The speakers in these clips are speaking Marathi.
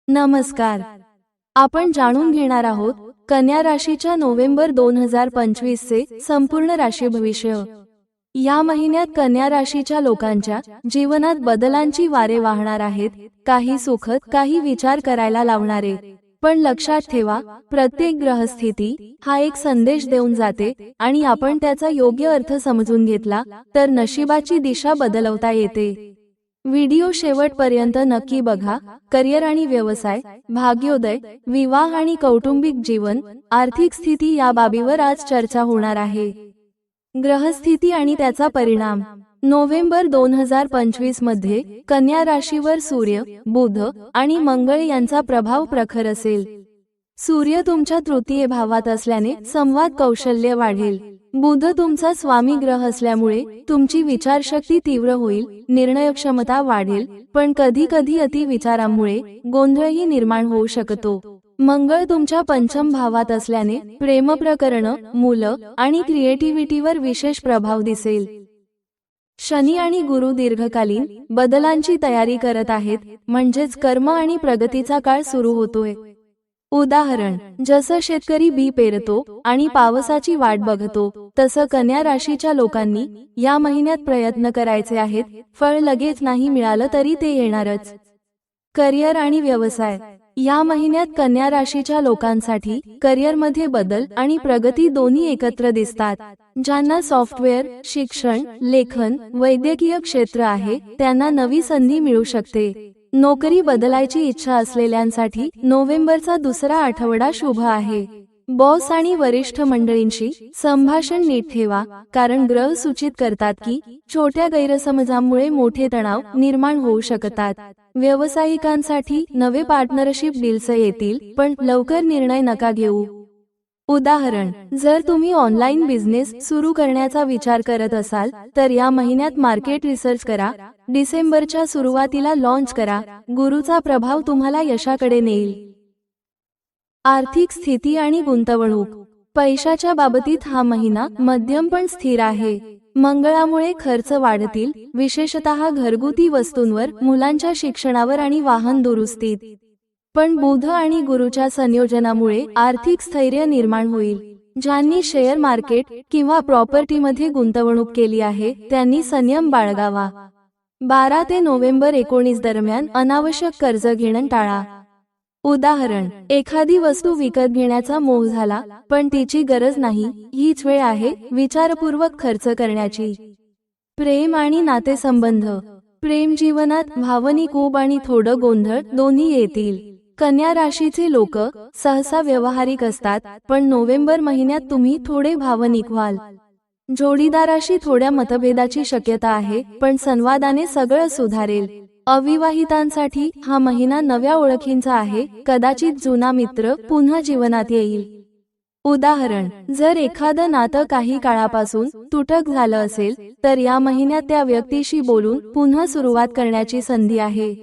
नमस्कार. आपण जाणून घेणार आहोत कन्या राशीच्या नोव्हेंबर 2025 चे संपूर्ण राशी भविष्य. या महिन्यात कन्या राशीच्या लोकांच्या जीवनात बदलांची वारे वाहणार आहेत, काही सुखद, काही विचार करायला लावणारे. पण लक्षात ठेवा, प्रत्येक ग्रहस्थिती हा एक संदेश देऊन जाते आणि आपण त्याचा योग्य अर्थ समजून घेतला तर नशिबाची दिशा बदलवता येते. व्हिडिओ शेवटपर्यंत नक्की बघा. करिअर आणि व्यवसाय, भाग्योदय, विवाह आणि कौटुंबिक जीवन, आर्थिक स्थिती या बाबीवर आज चर्चा होणार आहे. ग्रहस्थिती आणि त्याचा परिणाम. नोव्हेंबर 2025 मध्ये कन्या राशीवर सूर्य, बुध आणि मंगळ यांचा प्रभाव प्रखर असेल. सूर्य तुमच्या तृतीय भावात असल्याने संवाद कौशल्य वाढेल. बुध तुमचा स्वामी ग्रह असल्यामुळे तुमची विचारशक्ती तीव्र होईल, निर्णयक्षमता वाढेल, पण कधी कधी अति विचारांमुळे गोंधळही निर्माण होऊ शकतो. मंगळ तुमच्या पंचम भावात असल्याने प्रेमप्रकरण, मुलं आणि क्रिएटिव्हिटीवर विशेष प्रभाव दिसेल. शनी आणि गुरु दीर्घकालीन बदलांची तयारी करत आहेत, म्हणजेच कर्म आणि प्रगतीचा काळ सुरू होतोय. उदाहरण, जसं शेतकरी बी पेरतो आणि पावसाची वाट बघतो, तसं कन्या राशीच्या लोकांनी या महिन्यात प्रयत्न करायचे आहेत. फळ लगेच नाही मिळालं तरी ते येणारच. करिअर आणि व्यवसाय. या महिन्यात कन्या राशीच्या लोकांसाठी करिअरमध्ये बदल आणि प्रगती दोन्ही एकत्र दिसतात. ज्यांना सॉफ्टवेअर, शिक्षण, लेखन, वैद्यकीय क्षेत्र आहे त्यांना नवी संधी मिळू शकते. नोकरी बदलायची इच्छा असलेल्यांसाठी नोव्हेंबरचा दुसरा आठवडा शुभ आहे. बॉस आणि वरिष्ठ मंडळींशी संभाषण नीट ठेवा, कारण ग्रह सूचित करतात की छोट्या गैरसमजांमुळे मोठे तणाव निर्माण होऊ शकतात. व्यावसायिकांसाठी नवे पार्टनरशिप डील्स येतील, पण लवकर निर्णय नका घेऊ. उदाहरण, जर तुम्ही ऑनलाईन बिझनेस सुरू करण्याचा विचार करत असाल तर या महिन्यात मार्केट रिसर्च करा. डिसेंबरच्या सुरुवातीला लॉन्च करा. गुरुचा प्रभाव तुम्हाला यशाकडे नेईल. आर्थिक स्थिती आणि गुंतवणूक. पैशाच्या बाबतीत हा महिना मध्यम पण स्थिर आहे. मंगळामुळे खर्च वाढतील, विशेषतः घरगुती वस्तूंवर, मुलांच्या शिक्षणावर आणि वाहन दुरुस्तीत. पण बुध आणि गुरुच्या संयोजनामुळे आर्थिक स्थैर्य निर्माण होईल. ज्यांनी शेअर मार्केट किंवा प्रॉपर्टीमध्ये गुंतवणूक केली आहे त्यांनी संयम बाळगावा. 12 ते नोव्हेंबर 19 दरम्यान अनावश्यक कर्ज घेणं टाळा. उदाहरण, एखादी वस्तू विकत घेण्याचा मोह झाला पण तिची गरज नाही, हीच वेळ आहे विचारपूर्वक खर्च करण्याची. प्रेम आणि नातेसंबंध. प्रेम जीवनात भावनिक ऊब आणि थोडं गोंधळ दोन्ही येतील. कन्या राशीचे लोक सहसा व्यावहारिक असतात, पण नोव्हेंबर महिन्यात तुम्ही थोडे भावनिक व्हाल. जोडीदाराशी थोड्या मतभेदाची शक्यता आहे, पण संवादाने सगळं सुधारेल. अविवाहितांसाठी हा महिना नव्या ओळखींचा आहे, कदाचित जुना मित्र पुन्हा जीवनात येईल. उदाहरण, जर एखादं नातं काही काळापासून तुटक झालं असेल तर या महिन्यात त्या व्यक्तीशी बोलून पुन्हा सुरुवात करण्याची संधी आहे.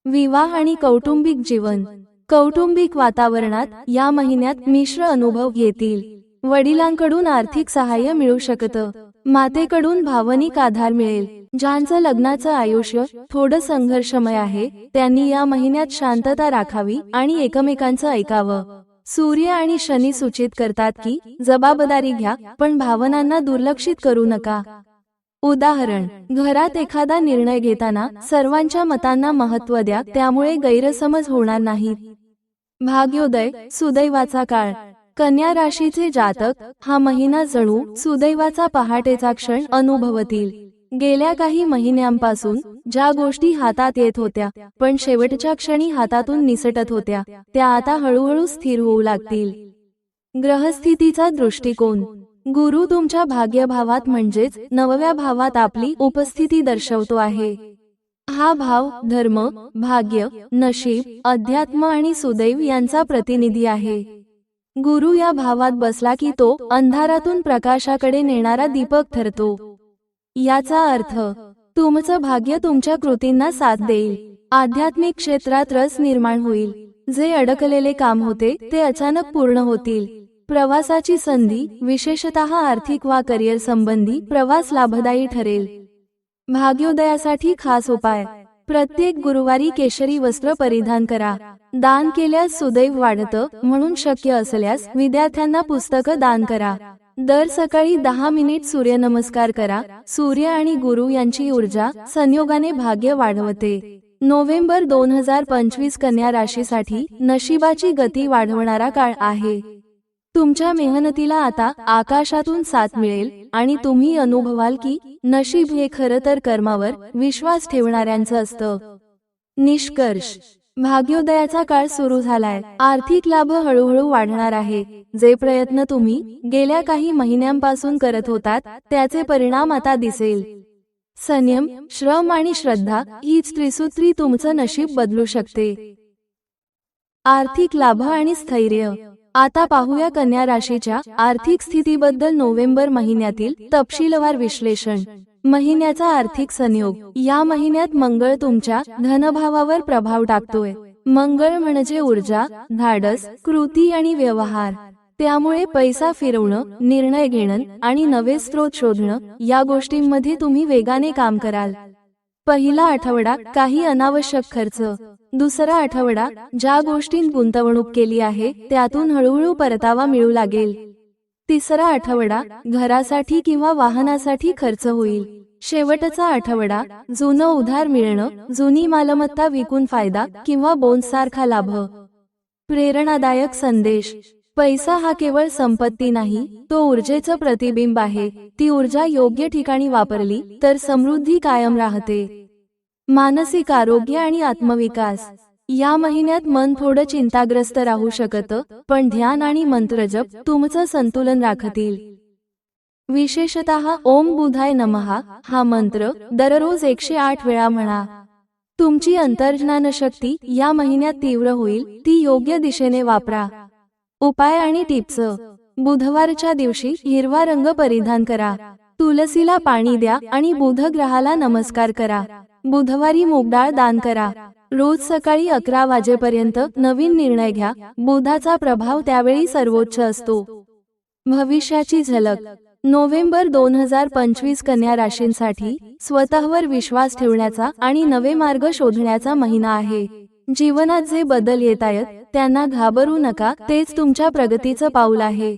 विवाह आणि कौटुंबिक जीवन. कौटुंबिक वातावरणात या महिन्यात मिश्र अनुभव येतील. वडिलांकडून आर्थिक सहाय्य मिळू शकतं. मातेकडून भावनिक आधार मिळेल. ज्यांचं लग्नाचं आयुष्य थोडं संघर्षमय आहे त्यांनी या महिन्यात शांतता राखावी आणि एकमेकांचं ऐकावं. सूर्य आणि शनी सूचित करतात की जबाबदारी घ्या, पण भावनांना दुर्लक्षित करू नका. उदाहरण, घरात एखादा निर्णय घेताना सर्वांच्या मतांना महत्त्व द्या, त्यामुळे गैरसमज होणार नाहीत. भाग्योदय, सुदैवाचा काळ. कन्या राशीचे जातक हा महिना जणू सुदैवाचा पहाटेचा क्षण अनुभवतील. गेल्या काही महिन्यांपासून ज्या गोष्टी हातात येत होत्या पण शेवटच्या क्षणी हातातून निसटत होत्या, त्या आता हळूहळू स्थिर होऊ लागतील. ग्रहस्थितीचा दृष्टिकोन. गुरु तुमच्या भाग्यभावात म्हणजेच 9व्या भावात आपली उपस्थिती दर्शवतो आहे. हा भाव धर्म, भाग्य, नशीब, अध्यात्म आणि सुदैव यांचा प्रतिनिधी आहे. गुरु या भावात बसला की तो अंधारातून प्रकाशाकडे नेणारा दीपक ठरतो. याचा अर्थ, तुमचं भाग्य तुमच्या कृतींना साथ देईल. आध्यात्मिक क्षेत्रात रस निर्माण होईल. जे अडकलेले काम होते ते अचानक पूर्ण होतील. प्रवासाची संधी, विशेषतः आर्थिक वा करिअर संबंधी प्रवास लाभदायी ठरेल. भाग्योदयासाठी खास उपाय. प्रत्येक गुरुवारी केशरी वस्त्र परिधान करा. दान केल्यास सुदैव वाढतं, म्हणून शक्य असल्यास विद्यार्थ्यांना पुस्तकं दान करा. दर सकाळी 10 मिनिट सूर्यनमस्कार करा. सूर्य आणि गुरु यांची ऊर्जा संयोगाने भाग्य वाढवते. नोव्हेंबर 2025 कन्या राशीसाठी नशिबाची गती वाढवणारा काळ आहे. तुमच्या मेहनतीला आता आकाशातून साथ मिळेल आणि तुम्ही अनुभवाल की नशीब हे खरं तर कर्मावर विश्वास ठेवणाऱ्यांचं असतं. निष्कर्ष: भाग्योदयाचा काळ सुरू झालाय. आर्थिक लाभ हळूहळू वाढणार आहे. जे प्रयत्न तुम्ही गेल्या काही महिन्यांपासून करत होतात त्याचे परिणाम आता दिसेल. संयम, श्रम आणि श्रद्धा हीच त्रिसूत्री तुमचं नशीब बदलू शकते. आर्थिक लाभ आणि स्थैर्य. आता पाहूया कन्या राशीच्या आर्थिक स्थितीबद्दल नोव्हेंबर महिन्यातील तपशीलवार विश्लेषण. महिन्याचा आर्थिक संयोग. या महिन्यात मंगळ तुमच्या धनभावावर प्रभाव टाकतोय. मंगळ म्हणजे ऊर्जा, धाडस, कृती आणि व्यवहार. त्यामुळे पैसा फिरवणं, निर्णय घेणं आणि नवे स्रोत शोधणं या गोष्टींमध्ये तुम्ही वेगाने काम कराल. पहिला आठवडा काही अनावश्यक खर्च. दुसरा आठवडा ज्या गोष्टींत गुंतवणूक केली आहे त्यातून हळूहळू परतावा मिळू लागेल. तिसरा आठवडा घरासाठी किंवा वाहनासाठी खर्च होईल. शेवटचा आठवडा जुनं उधार मिळणं, जुनी मालमत्ता विकून फायदा किंवा बोनसारखा लाभ. प्रेरणादायक संदेश. पैसा हा केवळ संपत्ती नाही, तो ऊर्जेचं प्रतिबिंब आहे. ती ऊर्जा योग्य ठिकाणी वापरली तर समृद्धी कायम राहते. मानसिक आरोग्य आणि आत्मविकास. या महिन्यात मन थोडं चिंताग्रस्त राहू शकतं, पण ध्यान आणि मंत्रजप तुमचं संतुलन राखतील. विशेषतः ओम बुधाय नमः हा मंत्र दररोज 108 वेळा म्हणा. तुमची अंतर्ज्ञान शक्ती या महिन्यात तीव्र होईल, ती योग्य दिशेने वापरा. उपाय आणि टिप्स. बुधवारच्या दिवशी हिरवा रंग परिधान करा. तुलसीला पाणी द्या आणि बुध ग्रहाला नमस्कार करा. बुधवारी मूगडाळ दान करा. रोज सकाळी 11 वाजेपर्यंत नवीन निर्णय घ्या. बुधाचा प्रभाव त्यावेळी सर्वोच्च असतो. भविष्याची झलक. नोव्हेंबर 2025 कन्या राशींसाठी स्वतःवर विश्वास ठेवण्याचा आणि नवे मार्ग शोधण्याचा महिना आहे. जीवनात जे बदल येतायत त्यांना घाबरू नका, तेच तुमच्या प्रगतीचं पाऊल आहे.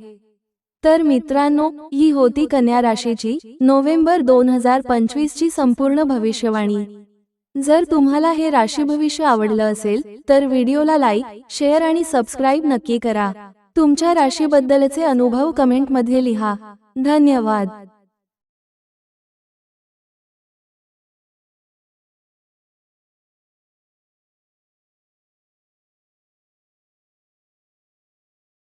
तर मित्रांनो, ही होती कन्या राशीची नोव्हेंबर 2025 ची संपूर्ण भविष्यवाणी. जर तुम्हाला हे राशी भविष्य आवडलं असेल तर व्हिडिओला लाईक, शेअर आणि सबस्क्राईब नक्की करा. तुमच्या राशीबद्दलचे अनुभव कमेंटमध्ये लिहा. धन्यवाद.